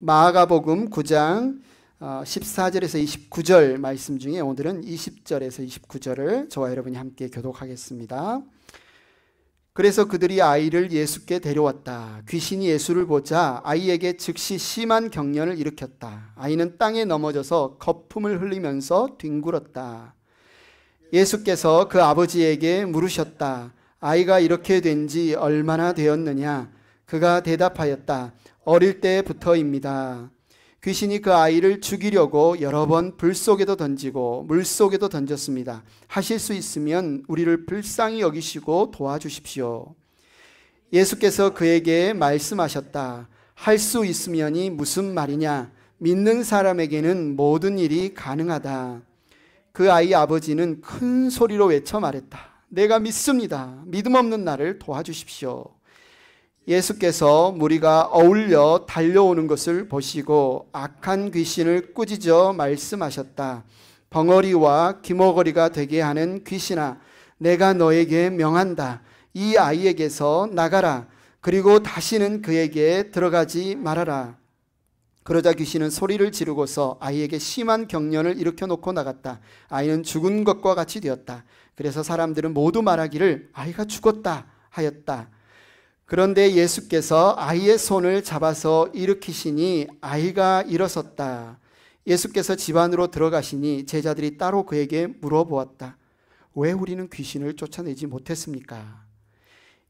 마가복음 9장 14절에서 29절 말씀 중에 오늘은 20절에서 29절을 저와 여러분이 함께 교독하겠습니다. 그래서 그들이 아이를 예수께 데려왔다. 귀신이 예수를 보자 아이에게 즉시 심한 경련을 일으켰다. 아이는 땅에 넘어져서 거품을 흘리면서 뒹굴었다. 예수께서 그 아버지에게 물으셨다. 아이가 이렇게 된 지 얼마나 되었느냐? 그가 대답하였다. 어릴 때부터입니다. 귀신이 그 아이를 죽이려고 여러 번 불 속에도 던지고 물 속에도 던졌습니다. 하실 수 있으면 우리를 불쌍히 여기시고 도와주십시오. 예수께서 그에게 말씀하셨다. 할 수 있으면이 무슨 말이냐? 믿는 사람에게는 모든 일이 가능하다. 그 아이 아버지는 큰 소리로 외쳐 말했다. 내가 믿습니다. 믿음 없는 나를 도와주십시오. 예수께서 무리가 어울려 달려오는 것을 보시고 악한 귀신을 꾸짖어 말씀하셨다. 벙어리와 기머거리가 되게 하는 귀신아, 내가 너에게 명한다. 이 아이에게서 나가라. 그리고 다시는 그에게 들어가지 말아라. 그러자 귀신은 소리를 지르고서 아이에게 심한 경련을 일으켜 놓고 나갔다. 아이는 죽은 것과 같이 되었다. 그래서 사람들은 모두 말하기를 아이가 죽었다 하였다. 그런데 예수께서 아이의 손을 잡아서 일으키시니 아이가 일어섰다. 예수께서 집 안으로 들어가시니 제자들이 따로 그에게 물어보았다. 왜 우리는 귀신을 쫓아내지 못했습니까?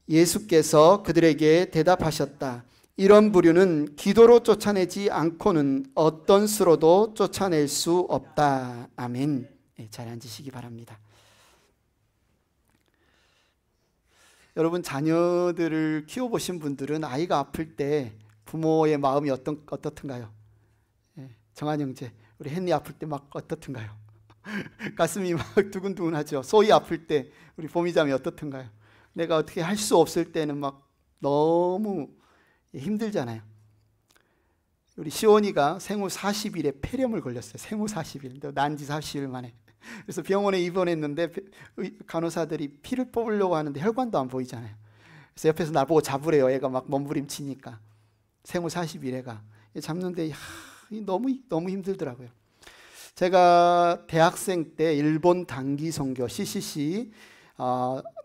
예수께서 그들에게 대답하셨다. 이런 부류는 기도로 쫓아내지 않고는 어떤 수로도 쫓아낼 수 없다. 아멘. 잘 앉으시기 바랍니다. 여러분, 자녀들을 키워보신 분들은 아이가 아플 때 부모의 마음이 어떻든가요? 정한 형제, 우리 헨리 아플 때 막 어떻든가요? 가슴이 막 두근두근하죠. 소희 아플 때 우리 보미자매 어떻든가요? 내가 어떻게 할 수 없을 때는 막 너무 힘들잖아요. 우리 시원이가 생후 40일에 폐렴을 걸렸어요. 생후 40일, 난지 40일 만에. 그래서 병원에 입원했는데 간호사들이 피를 뽑으려고 하는데 혈관도 안 보이잖아요. 그래서 옆에서 나보고 잡으래요. 애가 막 몸부림치니까. 생후 40일애가 잡는데 너무 힘들더라고요. 제가 대학생 때 일본 단기 선교 CCC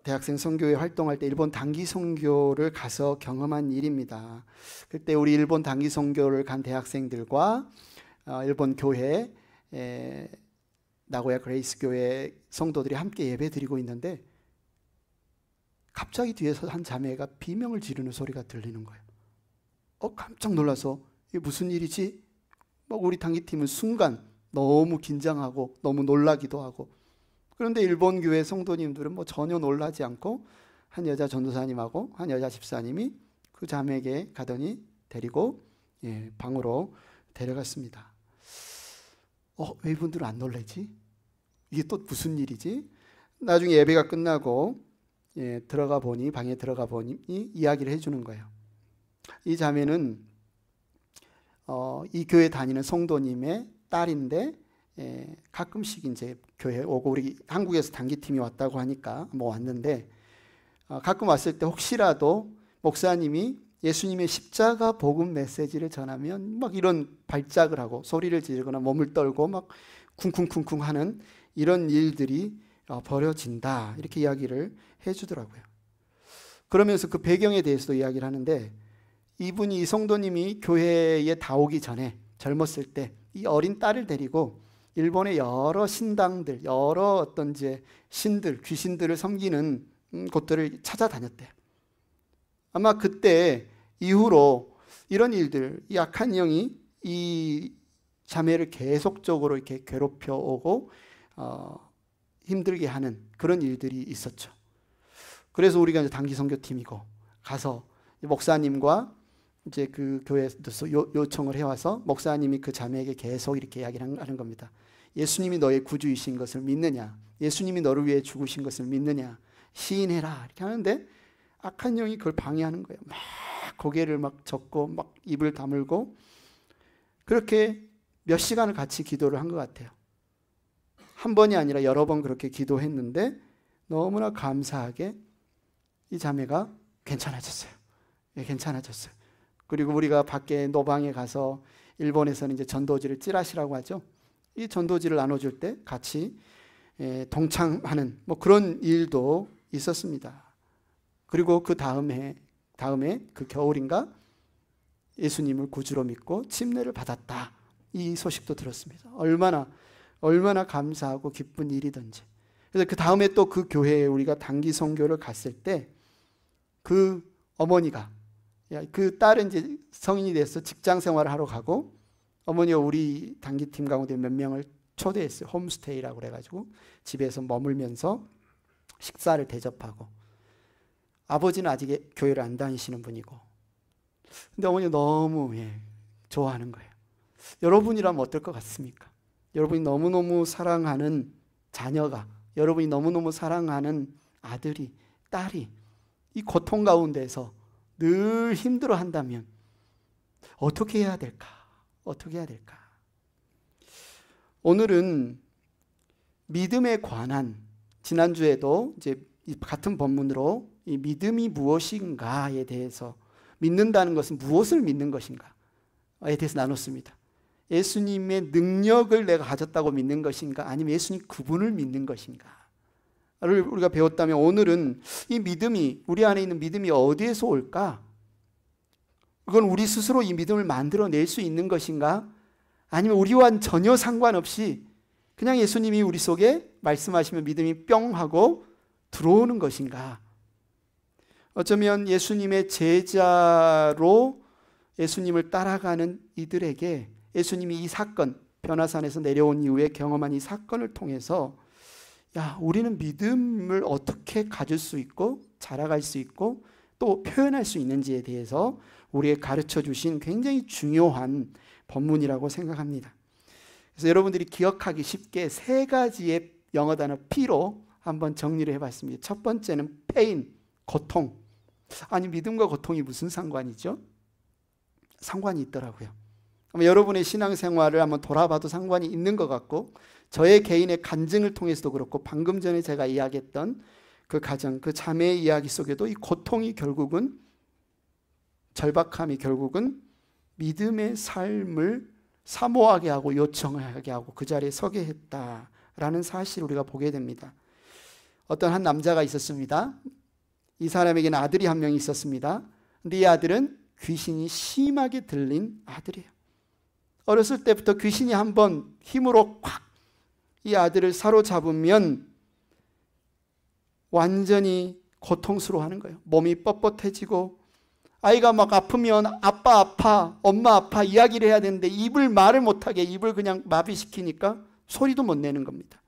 대학생 선교회 활동할 때 일본 단기 선교를 가서 경험한 일입니다. 그때 우리 일본 단기 선교를 간 대학생들과 일본 교회 나고야 그레이스 교회 성도들이 함께 예배 드리고 있는데 갑자기 뒤에서 한 자매가 비명을 지르는 소리가 들리는 거예요. 깜짝 놀라서 이게 무슨 일이지? 막 우리 단기팀은 순간 너무 긴장하고 너무 놀라기도 하고. 그런데 일본 교회 성도님들은 전혀 놀라지 않고 한 여자 전도사님하고 한 여자 집사님이 그 자매에게 가더니 데리고 방으로 데려갔습니다. 왜 이분들은 안 놀라지? 이게 또 무슨 일이지? 나중에 예배가 끝나고 들어가 보니, 방에 들어가 보니 이야기를 해주는 거예요. 이 자매는 이 교회 다니는 성도님의 딸인데 가끔씩 이제 교회 오고 우리 한국에서 단기팀이 왔다고 하니까 왔는데 가끔 왔을 때 혹시라도 목사님이 예수님의 십자가 복음 메시지를 전하면 막 이런 발작을 하고 소리를 지르거나 몸을 떨고 막 쿵쿵쿵쿵 하는 이런 일들이 벌어진다. 이렇게 이야기를 해주더라고요. 그러면서 그 배경에 대해서도 이야기를 하는데 이분이 이 성도님이 교회에 다 오기 전에 젊었을 때 이 어린 딸을 데리고 일본의 여러 신당들, 여러 어떤 이제 신들, 귀신들을 섬기는 곳들을 찾아다녔대요. 아마 그때 이후로 이런 일들, 이 악한 영이 이 자매를 계속적으로 이렇게 괴롭혀 오고 힘들게 하는 그런 일들이 있었죠. 그래서 우리가 이제 단기 선교팀이고 가서 목사님과 이제 그 교회에서 요청을 해와서 목사님이 그 자매에게 계속 이렇게 이야기를 하는 겁니다. 예수님이 너의 구주이신 것을 믿느냐? 예수님이 너를 위해 죽으신 것을 믿느냐? 시인해라. 이렇게 하는데 악한 영이 그걸 방해하는 거예요. 막 고개를 막 젓고 막 입을 다물고 그렇게 몇 시간을 같이 기도를 한 것 같아요. 한 번이 아니라 여러 번 그렇게 기도했는데 너무나 감사하게 이 자매가 괜찮아졌어요. 괜찮아졌어요. 그리고 우리가 밖에 노방에 가서 일본에서는 이제 전도지를 찌라시라고 하죠. 이 전도지를 나눠줄 때 같이 동참하는 뭐 그런 일도 있었습니다. 그리고 그 다음에 그 겨울인가 예수님을 구주로 믿고 침례를 받았다. 이 소식도 들었습니다. 얼마나 감사하고 기쁜 일이든지. 그래서 그 다음에 또 그 교회에 우리가 단기 선교를 갔을 때 그 어머니가 그 딸은 이제 성인이 돼서 직장 생활을 하러 가고 어머니가 우리 단기팀 가운데 몇 명을 초대했어요. 홈스테이라고 그래가지고 집에서 머물면서 식사를 대접하고 아버지는 아직 교회를 안 다니시는 분이고 근데 어머니가 너무 좋아하는 거예요. 여러분이라면 어떨 것 같습니까? 여러분이 너무너무 사랑하는 자녀가 여러분이 너무너무 사랑하는 아들이 딸이 이 고통 가운데서 늘 힘들어 한다면 어떻게 해야 될까? 어떻게 해야 될까? 오늘은 믿음에 관한 지난주에도 이제 같은 본문으로 이 믿음이 무엇인가에 대해서 믿는다는 것은 무엇을 믿는 것인가에 대해서 나눴습니다. 예수님의 능력을 내가 가졌다고 믿는 것인가 아니면 예수님 그분을 믿는 것인가 를 우리가 배웠다면 오늘은 이 믿음이 우리 안에 있는 믿음이 어디에서 올까? 그건 우리 스스로 이 믿음을 만들어낼 수 있는 것인가? 아니면 우리와 전혀 상관없이 그냥 예수님이 우리 속에 말씀하시면 믿음이 뿅 하고 들어오는 것인가? 어쩌면 예수님의 제자로 예수님을 따라가는 이들에게 예수님이 이 사건, 변화산에서 내려온 이후에 경험한 이 사건을 통해서 우리는 믿음을 어떻게 가질 수 있고 자라갈 수 있고 또 표현할 수 있는지에 대해서 우리에게 가르쳐 주신 굉장히 중요한 본문이라고 생각합니다. 그래서 여러분들이 기억하기 쉽게 세 가지의 영어 단어 P로 한번 정리를 해봤습니다. 첫 번째는 pain, 고통. 아니 믿음과 고통이 무슨 상관이죠? 상관이 있더라고요. 여러분의 신앙생활을 한번 돌아봐도 상관이 있는 것 같고 저의 개인의 간증을 통해서도 그렇고 방금 전에 제가 이야기했던 그 가정, 그 자매의 이야기 속에도 이 고통이 결국은 절박함이 결국은 믿음의 삶을 사모하게 하고 요청하게 하고 그 자리에 서게 했다라는 사실을 우리가 보게 됩니다. 어떤 한 남자가 있었습니다. 이 사람에게는 아들이 한 명이 있었습니다. 근데 이 아들은 귀신이 심하게 들린 아들이에요. 어렸을 때부터 귀신이 한번 힘으로 콱 이 아들을 사로잡으면 완전히 고통스러워하는 거예요. 몸이 뻣뻣해지고 아이가 막 아프면 아빠 아파, 엄마 아파 이야기를 해야 되는데 입을 말을 못하게 입을 그냥 마비시키니까 소리도 못 내는 겁니다.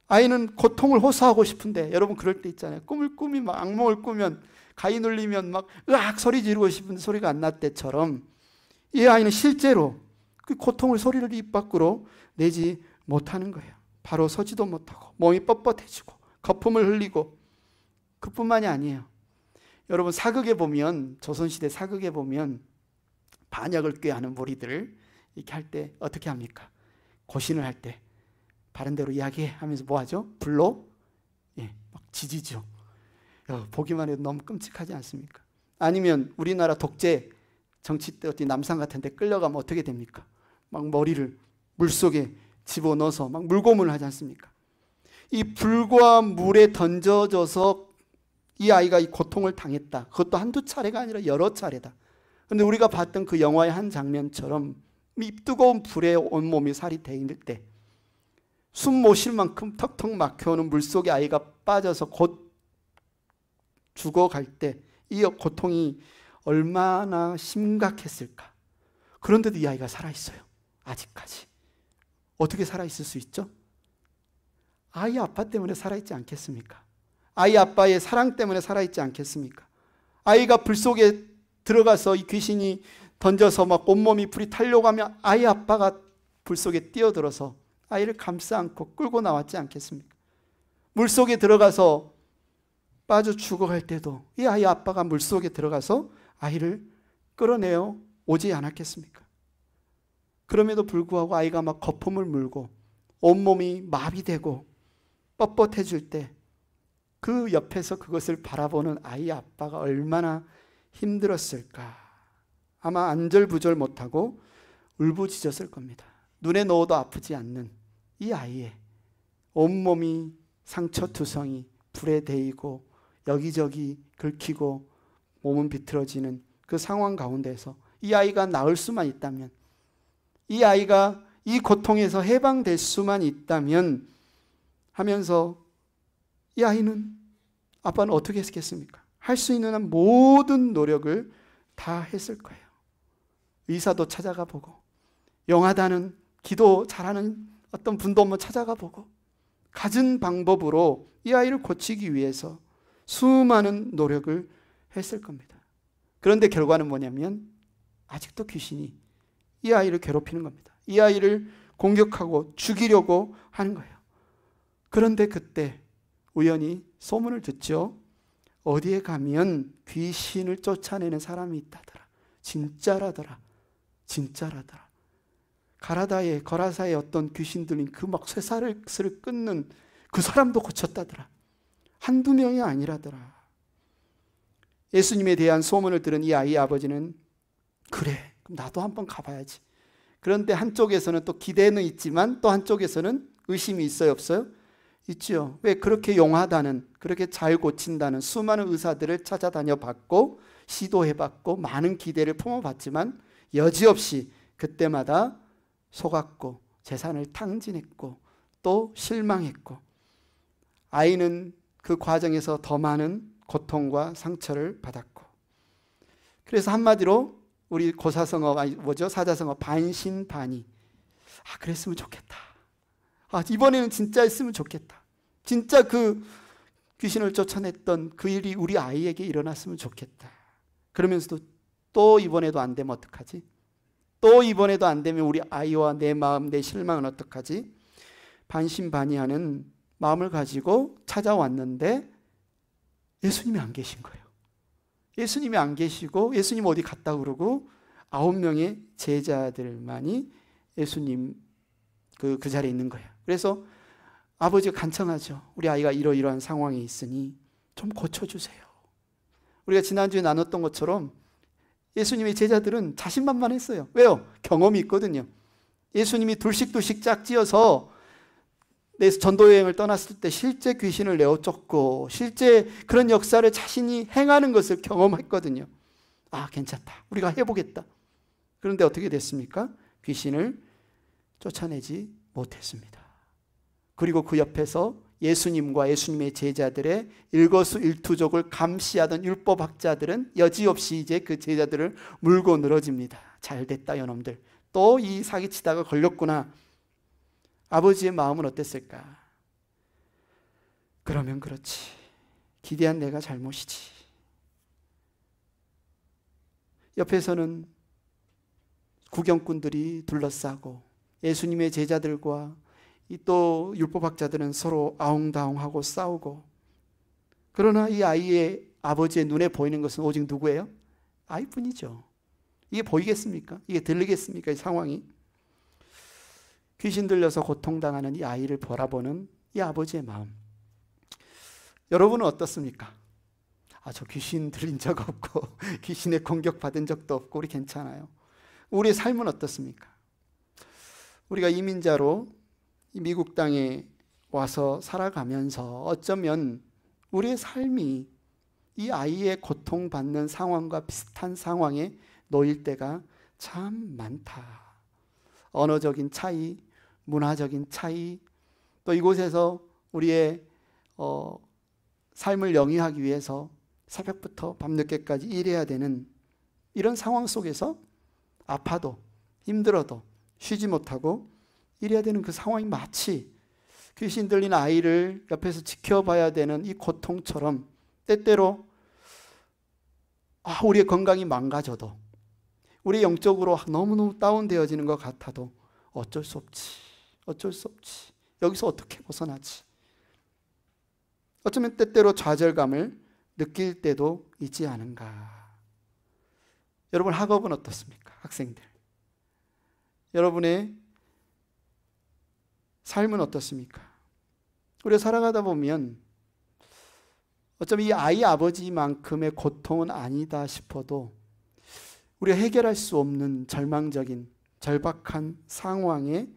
아이는 고통을 호소하고 싶은데 여러분 그럴 때 있잖아요. 꿈을 꾸면 막 악몽을 꾸면 가위 눌리면 막 으악 소리 지르고 싶은데 소리가 안 날 때처럼 이 아이는 실제로 그 고통을 소리를 입 밖으로 내지 못하는 거예요. 바로 서지도 못하고 몸이 뻣뻣해지고 거품을 흘리고 그뿐만이 아니에요. 여러분 사극에 보면 조선시대 사극에 보면 반역을 꾀하는 무리들 이렇게 할 때 어떻게 합니까? 고신을 할 때 바른 대로 이야기하면서 뭐 하죠? 불로 막 지지죠. 보기만 해도 너무 끔찍하지 않습니까? 아니면 우리나라 독재 정치 때 어디 남산 같은 데 끌려가면 어떻게 됩니까? 막 머리를 물속에 집어넣어서 막 물고문을 하지 않습니까? 이 불과 물에 던져져서 이 아이가 이 고통을 당했다. 그것도 한두 차례가 아니라 여러 차례다. 그런데 우리가 봤던 그 영화의 한 장면처럼 이 뜨거운 불에 온몸이 살이 데일 때 숨 못 쉴 만큼 턱턱 막혀오는 물속에 아이가 빠져서 곧 죽어갈 때 이 고통이 얼마나 심각했을까. 그런데도 이 아이가 살아있어요. 아직까지. 어떻게 살아있을 수 있죠? 아이 아빠 때문에 살아있지 않겠습니까? 아이 아빠의 사랑 때문에 살아있지 않겠습니까? 아이가 불 속에 들어가서 이 귀신이 던져서 막 온몸이 불이 타려고 하면 아이 아빠가 불 속에 뛰어들어서 아이를 감싸 안고 끌고 나왔지 않겠습니까? 물 속에 들어가서 빠져 죽어갈 때도 이 아이 아빠가 물 속에 들어가서 아이를 끌어내어 오지 않았겠습니까? 그럼에도 불구하고 아이가 막 거품을 물고 온몸이 마비되고 뻣뻣해질 때 그 옆에서 그것을 바라보는 아이 아빠가 얼마나 힘들었을까. 아마 안절부절 못하고 울부짖었을 겁니다. 눈에 넣어도 아프지 않는 이 아이의 온몸이 상처투성이 불에 데이고 여기저기 긁히고 몸은 비틀어지는 그 상황 가운데서 이 아이가 나을 수만 있다면, 이 아이가 이 고통에서 해방될 수만 있다면 하면서 이 아이는, 아빠는 어떻게 했겠습니까? 할 수 있는 한 모든 노력을 다 했을 거예요. 의사도 찾아가 보고, 영하다는 기도 잘하는 어떤 분도 한번 찾아가 보고, 갖은 방법으로 이 아이를 고치기 위해서 수많은 노력을 했을 겁니다. 그런데 결과는 뭐냐면 아직도 귀신이 이 아이를 괴롭히는 겁니다. 이 아이를 공격하고 죽이려고 하는 거예요. 그런데 그때 우연히 소문을 듣죠. 어디에 가면 귀신을 쫓아내는 사람이 있다더라. 진짜라더라. 진짜라더라. 거라사의 어떤 귀신 들린 그 막 쇠사슬을 끊는 그 사람도 고쳤다더라. 한두 명이 아니라더라. 예수님에 대한 소문을 들은 이 아이의 아버지는, 그래, 그럼 나도 한번 가봐야지. 그런데 한쪽에서는 또 기대는 있지만 또 한쪽에서는 의심이 있어요, 없어요? 있죠. 왜? 그렇게 용하다는, 그렇게 잘 고친다는 수많은 의사들을 찾아다녀 봤고 시도해 봤고 많은 기대를 품어봤지만 여지없이 그때마다 속았고 재산을 탕진했고 또 실망했고, 아이는 그 과정에서 더 많은 고통과 상처를 받았고, 그래서 한마디로 우리 고사성어, 사자성어 반신반의. 그랬으면 좋겠다. 이번에는 진짜 했으면 좋겠다. 진짜 그 귀신을 쫓아냈던 그 일이 우리 아이에게 일어났으면 좋겠다. 그러면서도 또 이번에도 안 되면 어떡하지? 또 이번에도 안 되면 우리 아이와 내 마음, 내 실망은 어떡하지? 반신반의하는 마음을 가지고 찾아왔는데 예수님이 안 계신 거예요. 예수님이 안 계시고, 예수님 어디 갔다 그러고 9명의 제자들만이 예수님 그 자리에 있는 거예요. 그래서 아버지가 간청하죠. 우리 아이가 이러이러한 상황에 있으니 좀 고쳐주세요. 우리가 지난주에 나눴던 것처럼 예수님의 제자들은 자신만만했어요. 왜요? 경험이 있거든요. 예수님이 둘씩 짝지어서 전도여행을 떠났을 때 실제 귀신을 내어 쫓고 실제 그런 역사를 자신이 행하는 것을 경험했거든요. 괜찮다. 우리가 해보겠다. 그런데 어떻게 됐습니까? 귀신을 쫓아내지 못했습니다. 그리고 그 옆에서 예수님과 예수님의 제자들의 일거수일투족을 감시하던 율법학자들은 여지없이 이제 그 제자들을 물고 늘어집니다. 잘됐다 이놈들. 또 이 사기치다가 걸렸구나. 아버지의 마음은 어땠을까? 그러면 그렇지. 기대한 내가 잘못이지. 옆에서는 구경꾼들이 둘러싸고 예수님의 제자들과 또 율법학자들은 서로 아웅다웅하고 싸우고, 그러나 이 아이의 아버지의 눈에 보이는 것은 오직 누구예요? 아이뿐이죠. 이게 보이겠습니까? 이게 들리겠습니까? 이 상황이. 귀신 들려서 고통당하는 이 아이를 바라보는 이 아버지의 마음. 여러분은 어떻습니까? 저 귀신 들린 적 없고 귀신에 공격받은 적도 없고 우리 괜찮아요. 우리의 삶은 어떻습니까? 우리가 이민자로 미국 땅에 와서 살아가면서 어쩌면 우리의 삶이 이 아이의 고통받는 상황과 비슷한 상황에 놓일 때가 참 많다. 언어적인 차이, 문화적인 차이, 또 이곳에서 우리의 삶을 영위하기 위해서 새벽부터 밤늦게까지 일해야 되는 이런 상황 속에서 아파도 힘들어도 쉬지 못하고 일해야 되는 그 상황이 마치 귀신 들린 아이를 옆에서 지켜봐야 되는 이 고통처럼 때때로 우리의 건강이 망가져도, 우리 영적으로 너무너무 다운되어지는 것 같아도 어쩔 수 없지. 여기서 어떻게 벗어나지? 어쩌면 때때로 좌절감을 느낄 때도 있지 않은가. 여러분 학업은 어떻습니까? 학생들. 여러분의 삶은 어떻습니까? 우리가 살아가다 보면 어쩌면 이 아이 아버지만큼의 고통은 아니다 싶어도 우리가 해결할 수 없는 절망적인 절박한 상황에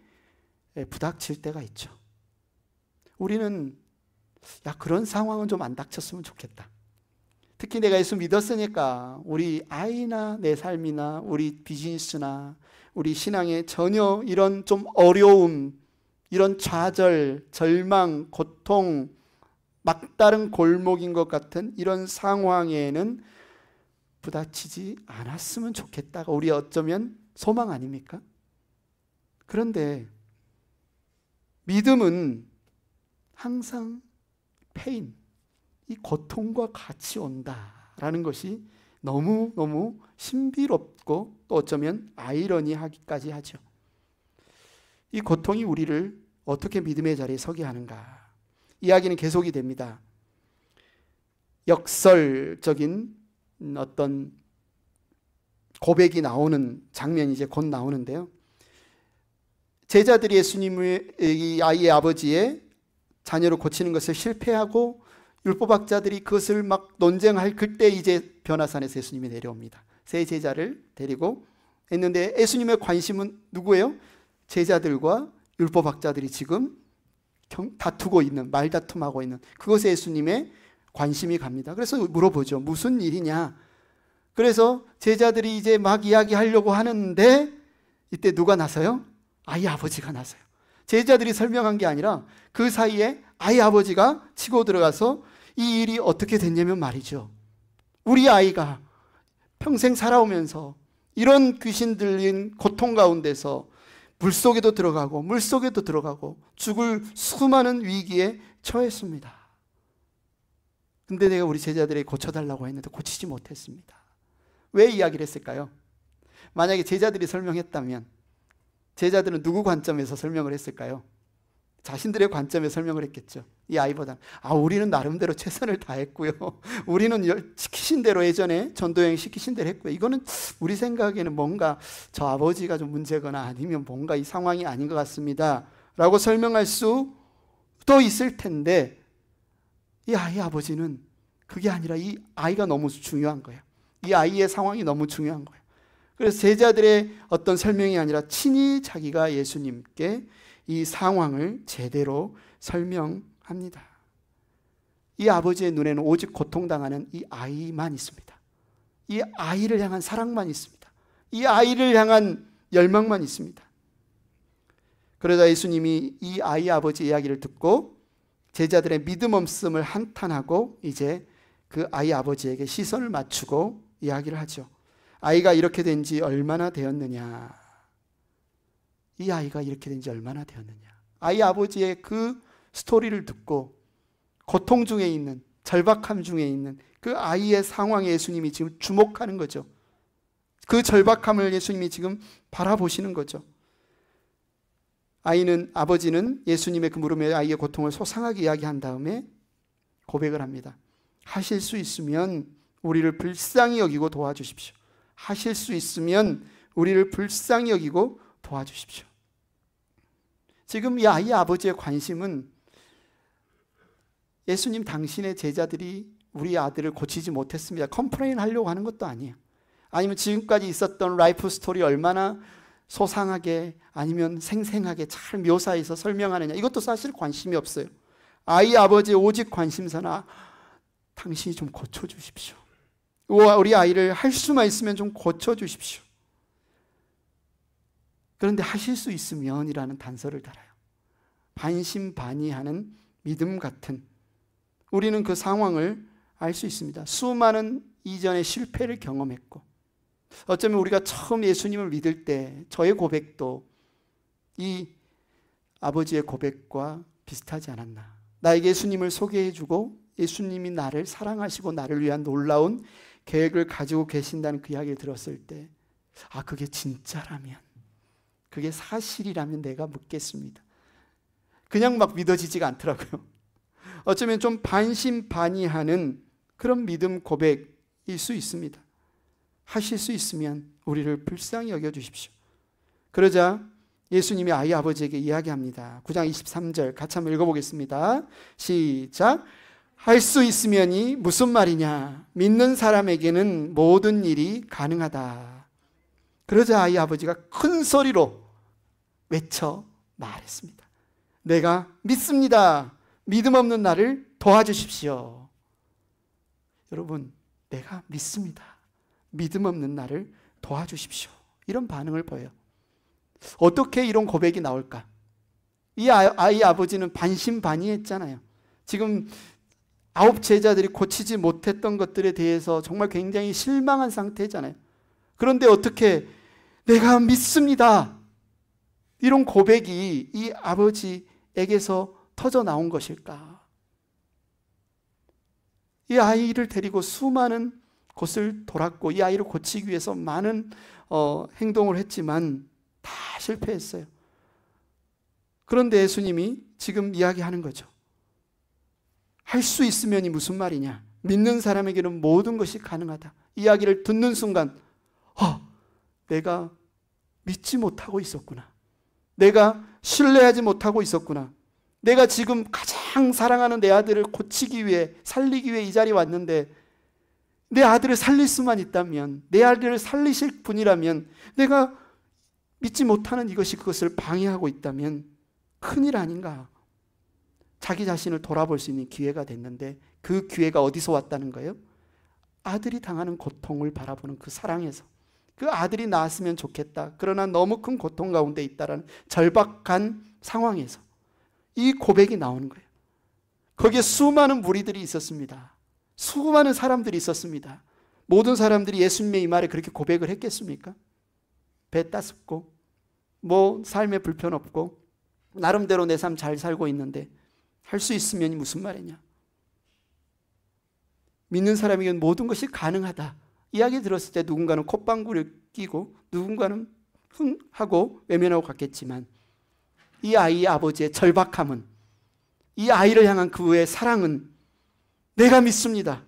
부닥칠 때가 있죠. 우리는 그런 상황은 좀 안 닥쳤으면 좋겠다. 특히 내가 예수 믿었으니까 우리 아이나 내 삶이나 우리 비즈니스나 우리 신앙에 전혀 이런 좀 어려움, 이런 좌절, 절망, 고통, 막다른 골목인 것 같은 이런 상황에는 부닥치지 않았으면 좋겠다가 우리 어쩌면 소망 아닙니까? 그런데 믿음은 항상 페인, 이 고통과 같이 온다라는 것이 너무너무 신비롭고 또 어쩌면 아이러니하기까지 하죠. 이 고통이 우리를 어떻게 믿음의 자리에 서게 하는가? 이야기는 계속이 됩니다. 역설적인 어떤 고백이 나오는 장면이 이제 곧 나오는데요. 제자들이 예수님을 이 아이의 아버지의 자녀를 고치는 것을 실패하고 율법학자들이 그것을 막 논쟁할 그때 이제 변화산에서 예수님이 내려옵니다. 세 제자를 데리고 했는데 예수님의 관심은 누구예요? 제자들과 율법학자들이 지금 다투고 있는, 말다툼하고 있는 그것에 예수님의 관심이 갑니다. 그래서 물어보죠. 무슨 일이냐? 그래서 제자들이 이제 막 이야기하려고 하는데 이때 누가 나서요? 아이 아버지가 나서요. 제자들이 설명한 게 아니라 그 사이에 아이 아버지가 치고 들어가서 이 일이 어떻게 됐냐면 말이죠. 우리 아이가 평생 살아오면서 이런 귀신 들린 고통 가운데서 물속에도 들어가고 물속에도 들어가고 죽을 수많은 위기에 처했습니다. 근데 내가 우리 제자들에게 고쳐달라고 했는데 고치지 못했습니다. 왜 이야기를 했을까요? 만약에 제자들이 설명했다면 제자들은 누구 관점에서 설명을 했을까요? 자신들의 관점에 설명을 했겠죠. 이 아이보다 우리는 나름대로 최선을 다했고요. 우리는 시키신 대로 예전에 전도여행 시키신 대로 했고요. 이거는 우리 생각에는 뭔가 저 아버지가 좀 문제거나 아니면 뭔가 이 상황이 아닌 것 같습니다 라고 설명할 수도 있을 텐데 이 아이의 아버지는 그게 아니라 이 아이가 너무 중요한 거예요. 이 아이의 상황이 너무 중요한 거예요. 그래서 제자들의 어떤 설명이 아니라 친히 자기가 예수님께 이 상황을 제대로 설명합니다. 이 아버지의 눈에는 오직 고통당하는 이 아이만 있습니다. 이 아이를 향한 사랑만 있습니다. 이 아이를 향한 열망만 있습니다. 그러다 예수님이 이 아이 아버지 이야기를 듣고 제자들의 믿음 없음을 한탄하고 이제 그 아이 아버지에게 시선을 맞추고 이야기를 하죠. 아이가 이렇게 된 지 얼마나 되었느냐? 이 아이가 이렇게 된 지 얼마나 되었느냐? 아이 아버지의 그 스토리를 듣고 고통 중에 있는, 절박함 중에 있는 그 아이의 상황에 예수님이 지금 주목하는 거죠. 그 절박함을 예수님이 지금 바라보시는 거죠. 아버지는 예수님의 그 물음에 아이의 고통을 소상하게 이야기한 다음에 고백을 합니다. 하실 수 있으면 우리를 불쌍히 여기고 도와주십시오. 하실 수 있으면 우리를 불쌍히 여기고 도와주십시오. 지금 이 아이의 아버지의 관심은 예수님 당신의 제자들이 우리 아들을 고치지 못했습니다. 컴플레인 하려고 하는 것도 아니에요. 아니면 지금까지 있었던 라이프 스토리 얼마나 소상하게 아니면 생생하게 잘 묘사해서 설명하느냐, 이것도 사실 관심이 없어요. 아이 아버지의 오직 관심사나 당신이 좀 고쳐주십시오. 우리 아이를 할 수만 있으면 좀 고쳐주십시오. 그런데 하실 수 있으면 이라는 단서를 달아요. 반신반의하는 믿음 같은, 우리는 그 상황을 알 수 있습니다. 수많은 이전의 실패를 경험했고 어쩌면 우리가 처음 예수님을 믿을 때 저의 고백도 이 아버지의 고백과 비슷하지 않았나. 나에게 예수님을 소개해주고 예수님이 나를 사랑하시고 나를 위한 놀라운 계획을 가지고 계신다는 그 이야기를 들었을 때 그게 진짜라면, 그게 사실이라면 내가 묻겠습니다. 그냥 막 믿어지지가 않더라고요. 어쩌면 좀 반신반의하는 그런 믿음 고백일 수 있습니다. 하실 수 있으면 우리를 불쌍히 여겨주십시오. 그러자 예수님이 아이 아버지에게 이야기합니다. 9장 23절 같이 한번 읽어보겠습니다. 시작. 할 수 있으면이 무슨 말이냐? 믿는 사람에게는 모든 일이 가능하다. 그러자 아이 아버지가 큰 소리로 외쳐 말했습니다. 내가 믿습니다. 믿음 없는 나를 도와주십시오. 여러분, 내가 믿습니다. 믿음 없는 나를 도와주십시오. 이런 반응을 보여요. 어떻게 이런 고백이 나올까? 이 아이 아버지는 반신반의했잖아요. 지금 9 제자들이 고치지 못했던 것들에 대해서 정말 굉장히 실망한 상태잖아요. 그런데 어떻게 내가 믿습니다. 이런 고백이 이 아버지에게서 터져 나온 것일까? 이 아이를 데리고 수많은 곳을 돌았고 이 아이를 고치기 위해서 많은 행동을 했지만 다 실패했어요. 그런데 예수님이 지금 이야기하는 거죠. 할 수 있으면이 무슨 말이냐? 믿는 사람에게는 모든 것이 가능하다. 이야기를 듣는 순간 내가 믿지 못하고 있었구나. 내가 신뢰하지 못하고 있었구나. 내가 지금 가장 사랑하는 내 아들을 고치기 위해 살리기 위해 이 자리에 왔는데 내 아들을 살릴 수만 있다면, 내 아들을 살리실 분이라면 내가 믿지 못하는 이것이 그것을 방해하고 있다면 큰일 아닌가? 자기 자신을 돌아볼 수 있는 기회가 됐는데 그 기회가 어디서 왔다는 거예요? 아들이 당하는 고통을 바라보는 그 사랑에서. 그 아들이 낳았으면 좋겠다. 그러나 너무 큰 고통 가운데 있다라는 절박한 상황에서 이 고백이 나오는 거예요. 거기에 수많은 무리들이 있었습니다. 수많은 사람들이 있었습니다. 모든 사람들이 예수님의 이 말에 그렇게 고백을 했겠습니까? 배 따숩고 삶에 불편 없고 나름대로 내 삶 잘 살고 있는데 할 수 있으면 무슨 말이냐? 믿는 사람에게는 모든 것이 가능하다. 이야기 들었을 때 누군가는 콧방구를 끼고 누군가는 흥 하고 외면하고 갔겠지만 이 아이의 아버지의 절박함은, 이 아이를 향한 그의 사랑은 내가 믿습니다.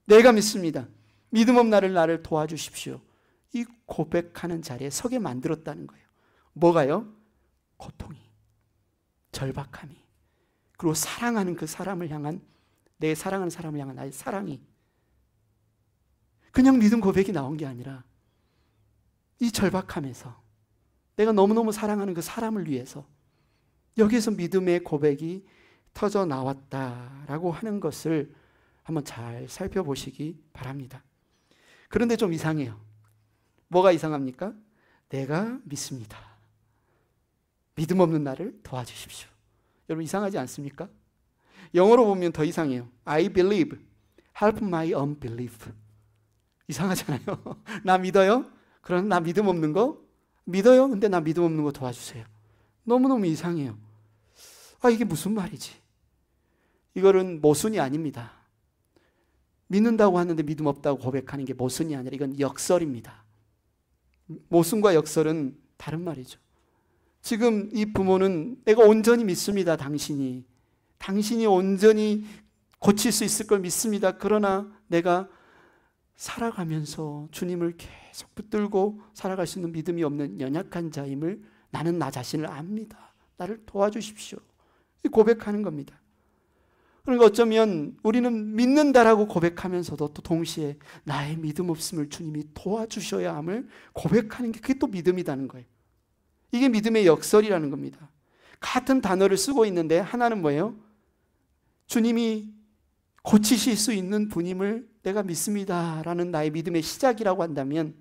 내가 믿습니다. 믿음 없는 나를 도와주십시오. 이 고백하는 자리에 서게 만들었다는 거예요. 뭐가요? 고통이, 절박함이, 그리고 사랑하는 그 사람을 향한, 내 사랑하는 사람을 향한 나의 사랑이 그냥 믿음 고백이 나온 게 아니라 이 절박함에서 내가 너무너무 사랑하는 그 사람을 위해서 여기에서 믿음의 고백이 터져 나왔다라고 하는 것을 한번 잘 살펴보시기 바랍니다. 그런데 좀 이상해요. 뭐가 이상합니까? 내가 믿습니다. 믿음 없는 나를 도와주십시오. 여러분 이상하지 않습니까? 영어로 보면 더 이상해요. I believe, help my unbelief. 이상하잖아요. 나 믿어요? 그럼 나 믿음 없는 거? 믿어요? 근데 나 믿음 없는 거 도와주세요. 너무너무 이상해요. 이게 무슨 말이지? 이거는 모순이 아닙니다. 믿는다고 하는데 믿음 없다고 고백하는 게 모순이 아니라 이건 역설입니다. 모순과 역설은 다른 말이죠. 지금 이 부모는 내가 온전히 믿습니다. 당신이 온전히 고칠 수 있을 걸 믿습니다. 그러나 내가 살아가면서 주님을 계속 붙들고 살아갈 수 있는 믿음이 없는 연약한 자임을 나는 나 자신을 압니다. 나를 도와주십시오. 고백하는 겁니다. 그러니까 어쩌면 우리는 믿는다라고 고백하면서도 또 동시에 나의 믿음 없음을 주님이 도와주셔야 함을 고백하는 게 그게 또 믿음이라는 거예요. 이게 믿음의 역설이라는 겁니다. 같은 단어를 쓰고 있는데 하나는 뭐예요? 주님이 고치실 수 있는 분임을 내가 믿습니다라는 나의 믿음의 시작이라고 한다면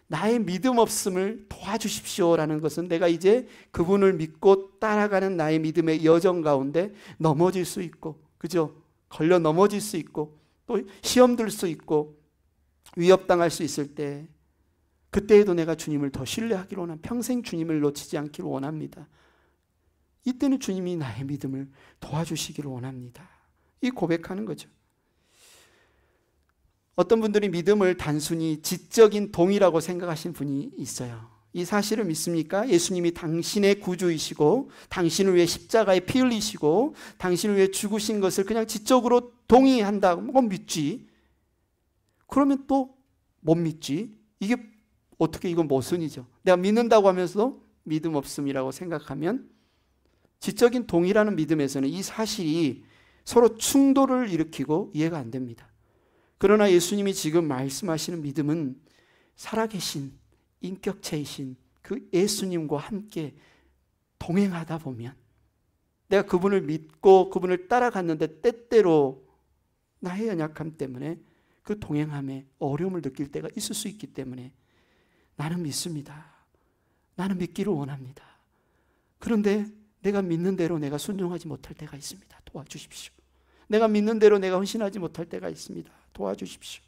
나의 믿음 없음을 도와주십시오라는 것은 내가 이제 그분을 믿고 따라가는 나의 믿음의 여정 가운데 넘어질 수 있고, 그죠? 걸려 넘어질 수 있고 또 시험 들 수 있고 위협당할 수 있을 때 그때에도 내가 주님을 더 신뢰하기로 원합니다. 평생 주님을 놓치지 않기를 원합니다. 이때는 주님이 나의 믿음을 도와주시기를 원합니다. 이 고백하는 거죠. 어떤 분들이 믿음을 단순히 지적인 동의라고 생각하시는 분이 있어요. 이 사실을 믿습니까? 예수님이 당신의 구주이시고 당신을 위해 십자가에 피 흘리시고 당신을 위해 죽으신 것을 그냥 지적으로 동의한다. 믿지. 그러면 또 못 믿지. 이게 어떻게, 이건 모순이죠. 내가 믿는다고 하면서도 믿음 없음이라고 생각하면 지적인 동의라는 믿음에서는 이 사실이 서로 충돌을 일으키고 이해가 안 됩니다. 그러나 예수님이 지금 말씀하시는 믿음은 살아계신 인격체이신 그 예수님과 함께 동행하다 보면, 내가 그분을 믿고 그분을 따라갔는데 때때로 나의 연약함 때문에 그 동행함에 어려움을 느낄 때가 있을 수 있기 때문에 나는 믿습니다. 나는 믿기를 원합니다. 그런데 내가 믿는 대로 내가 순종하지 못할 때가 있습니다. 도와주십시오. 내가 믿는 대로 내가 헌신하지 못할 때가 있습니다. 도와주십시오.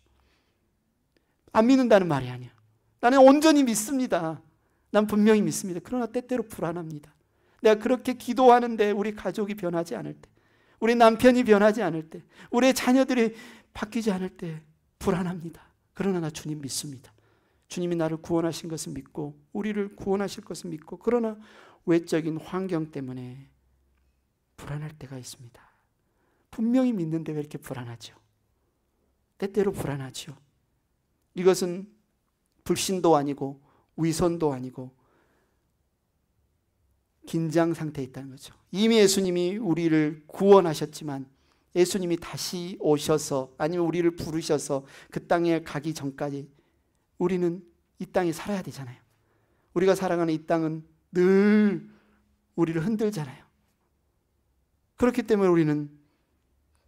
안 믿는다는 말이 아니야. 나는 온전히 믿습니다. 난 분명히 믿습니다. 그러나 때때로 불안합니다. 내가 그렇게 기도하는데 우리 가족이 변하지 않을 때, 우리 남편이 변하지 않을 때, 우리 자녀들이 바뀌지 않을 때 불안합니다. 그러나 나 주님 믿습니다. 주님이 나를 구원하신 것을 믿고 우리를 구원하실 것을 믿고, 그러나 외적인 환경 때문에 불안할 때가 있습니다. 분명히 믿는데 왜 이렇게 불안하죠? 때때로 불안하죠. 이것은 불신도 아니고 위선도 아니고 긴장 상태에 있다는 거죠. 이미 예수님이 우리를 구원하셨지만 예수님이 다시 오셔서 아니면 우리를 부르셔서 그 땅에 가기 전까지 우리는 이 땅에 살아야 되잖아요. 우리가 살아가는 이 땅은 늘 우리를 흔들잖아요. 그렇기 때문에 우리는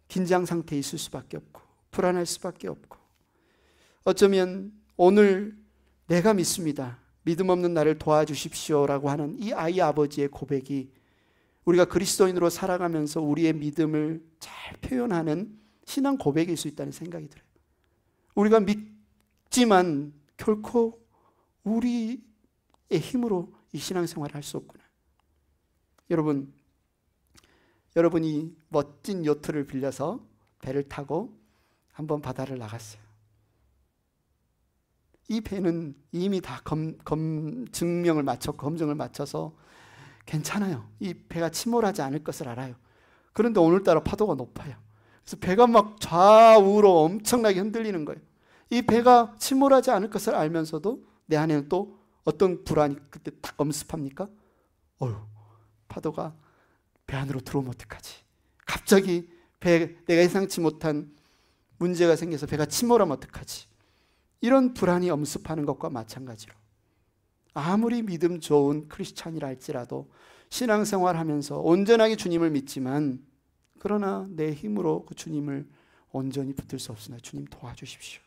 긴장 상태에 있을 수밖에 없고 불안할 수밖에 없고, 어쩌면 오늘 내가 믿습니다, 믿음 없는 나를 도와주십시오라고 하는 이 아이 아버지의 고백이 우리가 그리스도인으로 살아가면서 우리의 믿음을 잘 표현하는 신앙 고백일 수 있다는 생각이 들어요. 우리가 믿지만 결코 우리의 힘으로 이 신앙생활을 할 수 없구나. 여러분이 멋진 요트를 빌려서 배를 타고 한번 바다를 나갔어요. 이 배는 이미 다 검증을 마쳐서 괜찮아요. 이 배가 침몰하지 않을 것을 알아요. 그런데 오늘따라 파도가 높아요. 그래서 배가 막 좌우로 엄청나게 흔들리는 거예요. 이 배가 침몰하지 않을 것을 알면서도 내 안에는 또 어떤 불안이 그때 딱 엄습합니까? 파도가 배 안으로 들어오면 어떡하지? 갑자기 내가 예상치 못한 문제가 생겨서 배가 침몰하면 어떡하지? 이런 불안이 엄습하는 것과 마찬가지로 아무리 믿음 좋은 크리스찬이라 할지라도 신앙생활하면서 온전하게 주님을 믿지만 그러나 내 힘으로 그 주님을 온전히 붙들 수 없으나 주님 도와주십시오.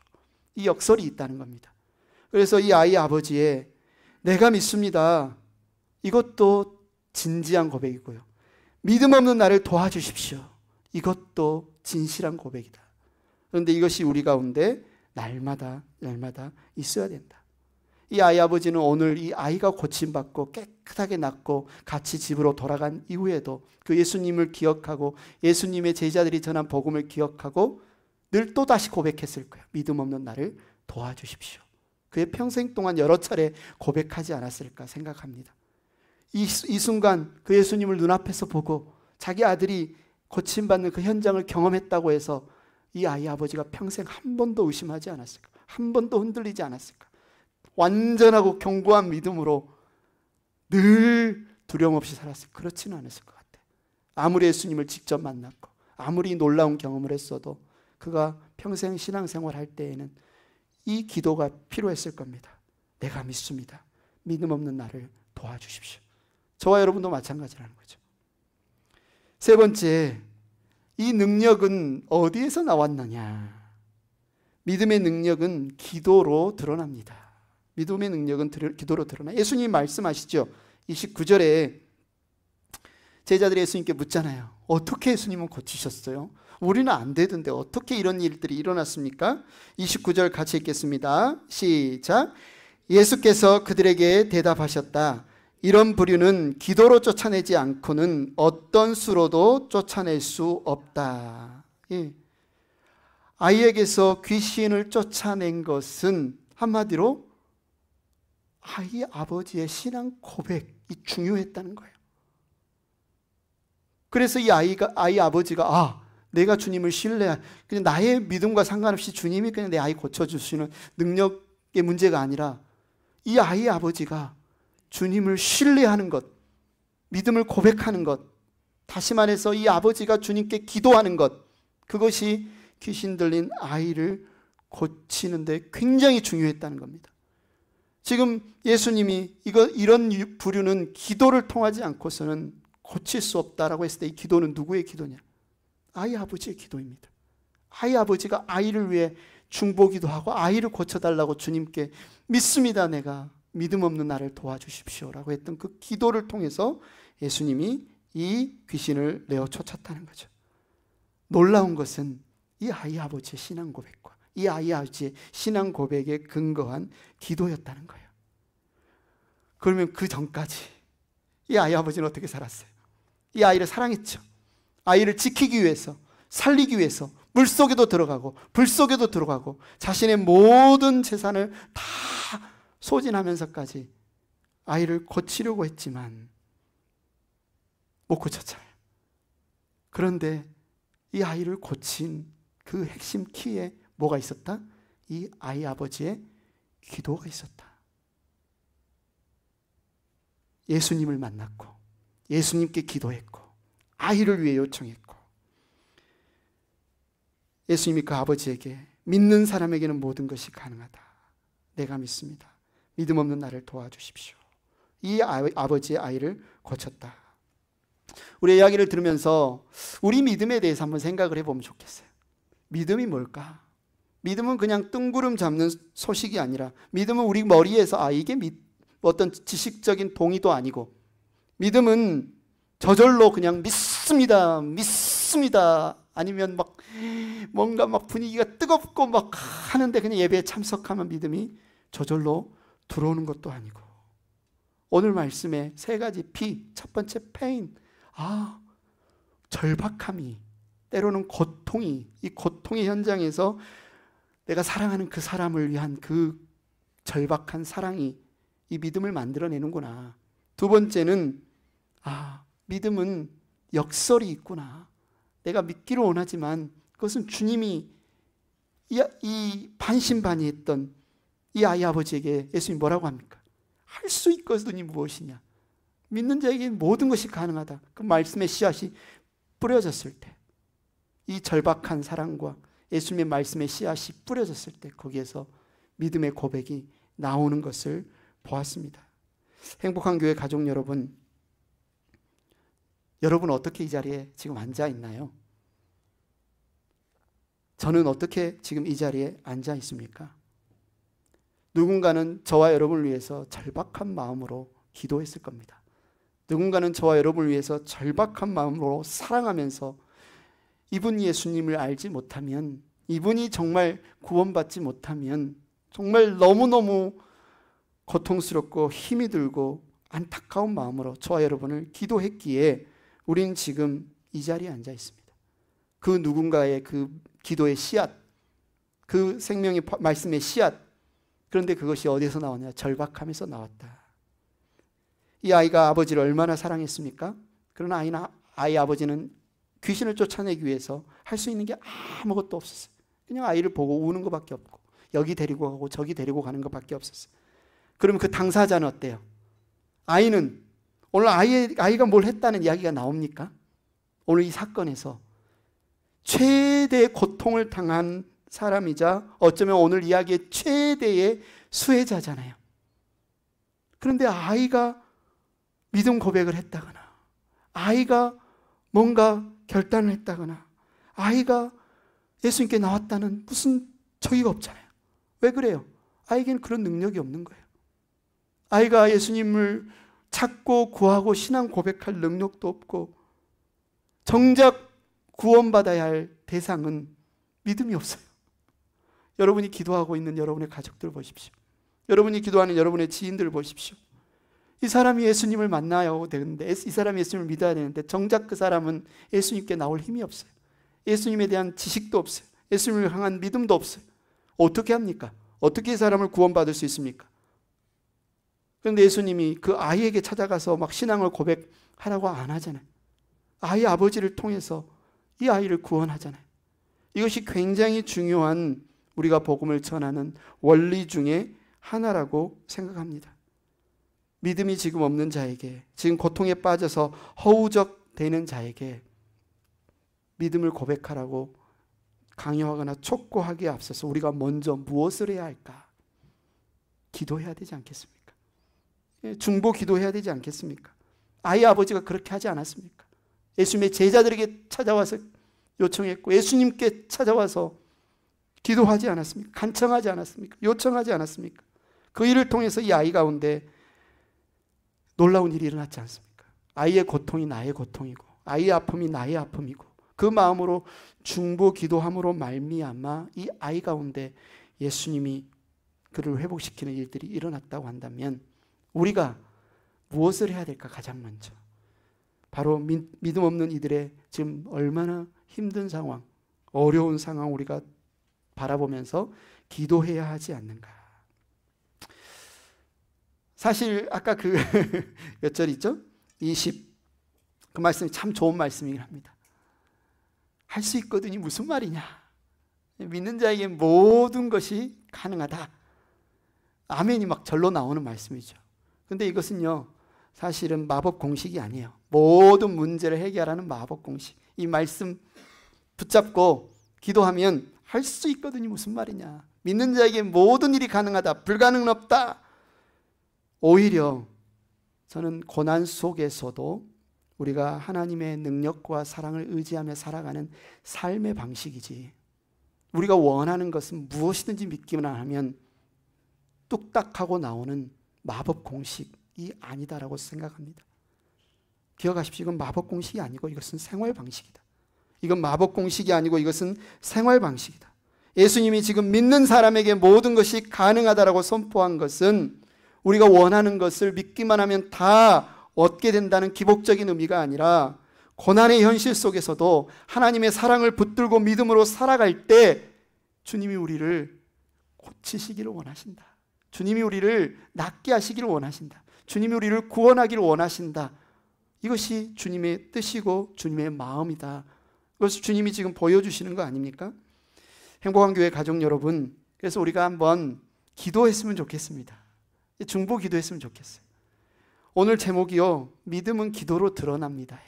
이 역설이 있다는 겁니다. 그래서 이 아이 아버지의 내가 믿습니다, 이것도 진지한 고백이고요, 믿음 없는 나를 도와주십시오, 이것도 진실한 고백이다. 그런데 이것이 우리 가운데 날마다 있어야 된다. 이 아이 아버지는 오늘 이 아이가 고침받고 깨끗하게 낫고 같이 집으로 돌아간 이후에도 그 예수님을 기억하고 예수님의 제자들이 전한 복음을 기억하고 늘 또다시 고백했을 거예요. 믿음 없는 나를 도와주십시오. 그의 평생 동안 여러 차례 고백하지 않았을까 생각합니다. 이 순간 그 예수님을 눈앞에서 보고 자기 아들이 고침받는 그 현장을 경험했다고 해서 이 아이 아버지가 평생 한 번도 의심하지 않았을까? 한 번도 흔들리지 않았을까? 완전하고 견고한 믿음으로 늘 두려움 없이 살았을까? 그렇지는 않았을 것 같아요. 아무리 예수님을 직접 만났고 아무리 놀라운 경험을 했어도 그가 평생 신앙생활 할 때에는 이 기도가 필요했을 겁니다. 내가 믿습니다, 믿음 없는 나를 도와주십시오. 저와 여러분도 마찬가지라는 거죠. 세 번째, 이 능력은 어디에서 나왔느냐? 믿음의 능력은 기도로 드러납니다. 믿음의 능력은 기도로 드러나. 예수님이 말씀하시죠. 29절에 제자들이 예수님께 묻잖아요. 어떻게 예수님은 고치셨어요? 우리는 안 되던데 어떻게 이런 일들이 일어났습니까? 29절 같이 읽겠습니다. 시작. 예수께서 그들에게 대답하셨다. 이런 부류는 기도로 쫓아내지 않고는 어떤 수로도 쫓아낼 수 없다. 예. 아이에게서 귀신을 쫓아낸 것은 한마디로 아이 아버지의 신앙 고백이 중요했다는 거예요. 그래서 이 아이 아버지가 내가 주님을 신뢰해, 그냥 나의 믿음과 상관없이 주님이 그냥 내 아이 고쳐주시는 능력의 문제가 아니라 이 아이 아버지가 주님을 신뢰하는 것, 믿음을 고백하는 것, 다시 말해서 이 아버지가 주님께 기도하는 것, 그것이 귀신 들린 아이를 고치는데 굉장히 중요했다는 겁니다. 지금 예수님이 이런 부류는 기도를 통하지 않고서는 고칠 수 없다라고 했을 때 이 기도는 누구의 기도냐? 아이 아버지의 기도입니다. 아이 아버지가 아이를 위해 중보기도 하고 아이를 고쳐달라고 주님께 믿습니다. 내가 믿음 없는 나를 도와주십시오라고 했던 그 기도를 통해서 예수님이 이 귀신을 내어 쫓았다는 거죠. 놀라운 것은 이 아이 아버지의 신앙 고백과 이 아이 아버지의 신앙 고백에 근거한 기도였다는 거예요. 그러면 그 전까지 이 아이 아버지는 어떻게 살았어요? 이 아이를 사랑했죠. 아이를 지키기 위해서, 살리기 위해서 물속에도 들어가고 불 속에도 들어가고 자신의 모든 재산을 다 소진하면서까지 아이를 고치려고 했지만 못 고쳤잖아요. 그런데 이 아이를 고친 그 핵심 키에 뭐가 있었다? 이 아이 아버지의 기도가 있었다. 예수님을 만났고 예수님께 기도했고 아이를 위해 요청했고 예수님이 그 아버지에게 믿는 사람에게는 모든 것이 가능하다. 내가 믿습니다. 믿음 없는 나를 도와주십시오. 이 아버지의 아이를 고쳤다. 우리 이야기를 들으면서 우리 믿음에 대해서 한번 생각을 해보면 좋겠어요. 믿음이 뭘까? 믿음은 그냥 뜬구름 잡는 소식이 아니라 믿음은 우리 머리에서 이게 어떤 지식적인 동의도 아니고 믿음은 저절로 그냥 믿습니다. 아니면 뭔가 분위기가 뜨겁고 하는데 그냥 예배에 참석하면 믿음이 저절로 들어오는 것도 아니고 오늘 말씀에 세 가지 P, 첫 번째 pain, 절박함이 때로는 고통이 이 고통의 현장에서 내가 사랑하는 그 사람을 위한 그 절박한 사랑이 이 믿음을 만들어내는구나. 두 번째는 믿음은 역설이 있구나. 내가 믿기를 원하지만 그것은 주님이 이 반신반의했던 이 아이 아버지에게 예수님이 뭐라고 합니까? 할 수 있거든이 무엇이냐? 믿는 자에게 모든 것이 가능하다. 그 말씀의 씨앗이 뿌려졌을 때 이 절박한 사랑과 예수님의 말씀의 씨앗이 뿌려졌을 때 거기에서 믿음의 고백이 나오는 것을 보았습니다. 행복한 교회 가족 여러분, 여러분 어떻게 이 자리에 지금 앉아 있나요? 저는 어떻게 지금 이 자리에 앉아 있습니까? 누군가는 저와 여러분을 위해서 절박한 마음으로 기도했을 겁니다. 누군가는 저와 여러분을 위해서 절박한 마음으로 사랑하면서 이분 예수님을 알지 못하면, 이분이 정말 구원받지 못하면 정말 너무너무 고통스럽고 힘이 들고 안타까운 마음으로 저와 여러분을 기도했기에 우리는 지금 이 자리에 앉아 있습니다. 그 누군가의 그 기도의 씨앗, 그 생명의 말씀의 씨앗, 그런데 그것이 어디서 나왔냐? 절박함에서 나왔다. 이 아이가 아버지를 얼마나 사랑했습니까? 그러나 아이 아버지는 귀신을 쫓아내기 위해서 할 수 있는 게 아무것도 없었어요. 그냥 아이를 보고 우는 것밖에 없고 여기 데리고 가고 저기 데리고 가는 것밖에 없었어요. 그러면 그 당사자는 어때요? 아이는 오늘 아이가 뭘 했다는 이야기가 나옵니까? 오늘 이 사건에서 최대의 고통을 당한 사람이자 어쩌면 오늘 이야기의 최대의 수혜자잖아요. 그런데 아이가 믿음 고백을 했다거나 아이가 뭔가 결단을 했다거나 아이가 예수님께 나왔다는 무슨 저기가 없잖아요. 왜 그래요? 아이에게는 그런 능력이 없는 거예요. 아이가 예수님을 찾고 구하고 신앙 고백할 능력도 없고 정작 구원받아야 할 대상은 믿음이 없어요. 여러분이 기도하고 있는 여러분의 가족들 보십시오. 여러분이 기도하는 여러분의 지인들 보십시오. 이 사람이 예수님을 만나야 되는데, 이 사람이 예수님을 믿어야 되는데 정작 그 사람은 예수님께 나올 힘이 없어요. 예수님에 대한 지식도 없어요. 예수님을 향한 믿음도 없어요. 어떻게 합니까? 어떻게 이 사람을 구원받을 수 있습니까? 그런데 예수님이 그 아이에게 찾아가서 신앙을 고백하라고 안 하잖아요. 아이 아버지를 통해서 이 아이를 구원하잖아요. 이것이 굉장히 중요한 우리가 복음을 전하는 원리 중에 하나라고 생각합니다. 믿음이 지금 없는 자에게, 지금 고통에 빠져서 허우적대는 자에게 믿음을 고백하라고 강요하거나 촉구하기에 앞서서 우리가 먼저 무엇을 해야 할까? 기도해야 되지 않겠습니까? 중보 기도해야 되지 않겠습니까? 아이 아버지가 그렇게 하지 않았습니까? 예수님의 제자들에게 찾아와서 요청했고 예수님께 찾아와서 기도하지 않았습니까? 간청하지 않았습니까? 요청하지 않았습니까? 그 일을 통해서 이 아이 가운데 놀라운 일이 일어났지 않습니까? 아이의 고통이 나의 고통이고 아이의 아픔이 나의 아픔이고 그 마음으로 중보 기도함으로 말미암아 이 아이 가운데 예수님이 그를 회복시키는 일들이 일어났다고 한다면 우리가 무엇을 해야 될까? 가장 먼저 바로 믿음 없는 이들의 지금 얼마나 힘든 상황, 어려운 상황 우리가 바라보면서 기도해야 하지 않는가. 사실 아까 그 몇 절 있죠? 20. 그 말씀이 참 좋은 말씀이긴 합니다. 할 수 있거든이 무슨 말이냐. 믿는 자에게 모든 것이 가능하다. 아멘이 막 절로 나오는 말씀이죠. 근데 이것은요, 사실은 마법 공식이 아니에요. 모든 문제를 해결하는 마법 공식. 이 말씀 붙잡고 기도하면 할 수 있거든이 무슨 말이냐. 믿는 자에게 모든 일이 가능하다. 불가능은 없다. 오히려 저는 고난 속에서도 우리가 하나님의 능력과 사랑을 의지하며 살아가는 삶의 방식이지, 우리가 원하는 것은 무엇이든지 믿기만 하면 뚝딱하고 나오는 마법 공식이 아니다라고 생각합니다. 기억하십시오. 이건 마법 공식이 아니고 이것은 생활 방식이다. 이건 마법 공식이 아니고 이것은 생활 방식이다. 예수님이 지금 믿는 사람에게 모든 것이 가능하다라고 선포한 것은 우리가 원하는 것을 믿기만 하면 다 얻게 된다는 기복적인 의미가 아니라 고난의 현실 속에서도 하나님의 사랑을 붙들고 믿음으로 살아갈 때 주님이 우리를 고치시기를 원하신다. 주님이 우리를 낫게 하시기를 원하신다. 주님이 우리를 구원하기를 원하신다. 이것이 주님의 뜻이고 주님의 마음이다. 그것을 주님이 지금 보여주시는 거 아닙니까? 행복한 교회 가족 여러분, 그래서 우리가 한번 기도했으면 좋겠습니다. 중보 기도했으면 좋겠어요. 오늘 제목이요, 믿음은 기도로 드러납니다.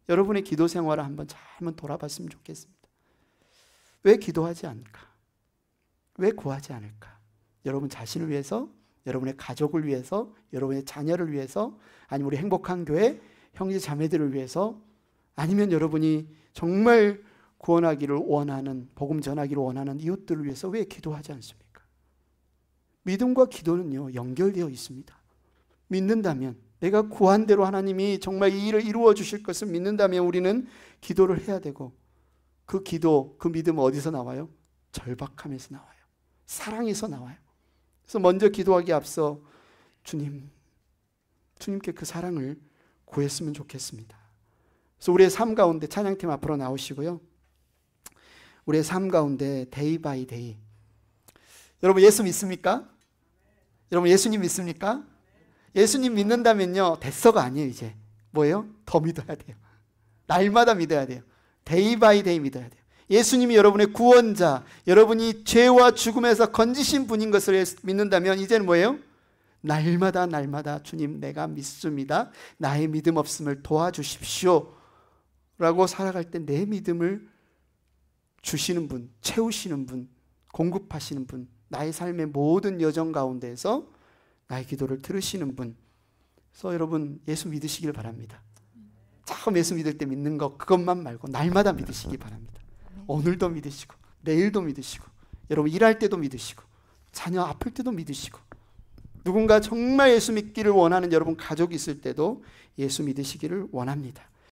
여러분의 기도 생활을 한번 돌아봤으면 좋겠습니다. 왜 기도하지 않을까? 왜 구하지 않을까? 여러분 자신을 위해서, 여러분의 가족을 위해서, 여러분의 자녀를 위해서, 아니면 우리 행복한 교회 형제 자매들을 위해서, 아니면 여러분이 정말 구원하기를 원하는, 복음 전하기를 원하는 이웃들을 위해서 왜 기도하지 않습니까? 믿음과 기도는요, 연결되어 있습니다. 믿는다면, 내가 구한 대로 하나님이 정말 이 일을 이루어 주실 것을 믿는다면 우리는 기도를 해야 되고, 그 기도, 그 믿음은 어디서 나와요? 절박함에서 나와요. 사랑에서 나와요. 그래서 먼저 기도하기에 앞서 주님께 그 사랑을 구했으면 좋겠습니다. 그래서 우리의 삶 가운데, 찬양팀 앞으로 나오시고요, 우리의 삶 가운데 데이 바이 데이, 여러분 예수 믿습니까? 여러분 예수님 믿습니까? 예수님 믿는다면요, 됐어가 아니에요. 이제 뭐예요? 더 믿어야 돼요. 날마다 믿어야 돼요. 데이 바이 데이 믿어야 돼요. 예수님이 여러분의 구원자, 여러분이 죄와 죽음에서 건지신 분인 것을 믿는다면 이제는 뭐예요? 날마다 주님 내가 믿습니다. 나의 믿음 없음을 도와주십시오 라고 살아갈 때 내 믿음을 주시는 분, 채우시는 분, 공급하시는 분, 나의 삶의 모든 여정 가운데에서 나의 기도를 들으시는 분. 그래서 여러분 예수 믿으시길 바랍니다. 처음 예수 믿을 때 믿는 것, 그것만 말고 날마다 믿으시기 바랍니다. 오늘도 믿으시고 내일도 믿으시고, 여러분 일할 때도 믿으시고, 자녀 아플 때도 믿으시고, 누군가 정말 예수 믿기를 원하는 여러분 가족이 있을 때도 예수 믿으시기를 원합니다.